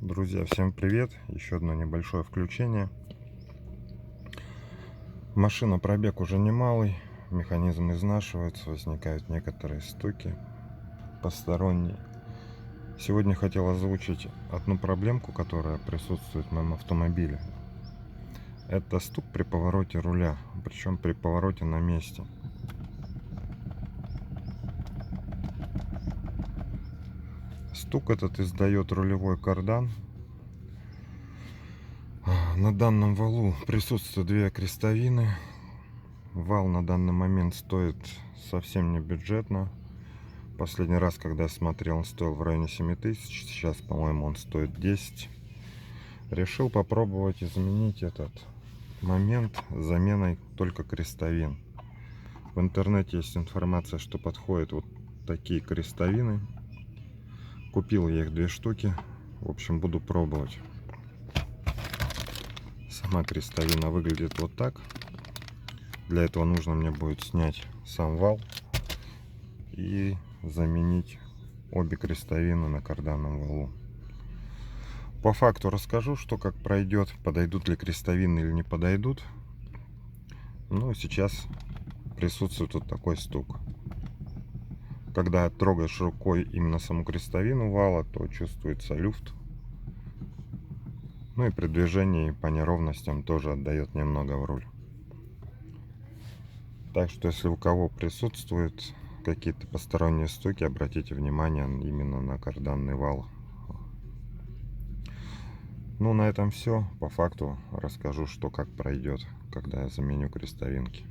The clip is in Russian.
Друзья, всем привет! Еще одно небольшое включение. Машина, пробег уже немалый, механизм изнашивается, возникают некоторые стуки посторонние. Сегодня хотел озвучить одну проблемку, которая присутствует в моем автомобиле. Это стук при повороте руля, причем при повороте на месте. Стук этот издает рулевой кардан. На данном валу присутствуют две крестовины. Вал на данный момент стоит совсем не бюджетно. Последний раз, когда я смотрел, он стоил в районе 7000. Сейчас, по-моему, он стоит 10. Решил попробовать изменить этот момент заменой только крестовин. В интернете есть информация, что подходят вот такие крестовины. Купил я их 2 штуки. В общем, буду пробовать. Сама крестовина выглядит вот так. Для этого нужно мне будет снять сам вал и заменить обе крестовины на карданном валу. По факту расскажу, что как пройдет, подойдут ли крестовины или не подойдут. Ну, сейчас присутствует вот такой стук. Когда трогаешь рукой именно саму крестовину вала, то чувствуется люфт. Ну и при движении по неровностям тоже отдает немного в руль. Так что, если у кого присутствуют какие-то посторонние стуки, обратите внимание именно на карданный вал. Ну, на этом все. По факту расскажу, что как пройдет, когда я заменю крестовинки.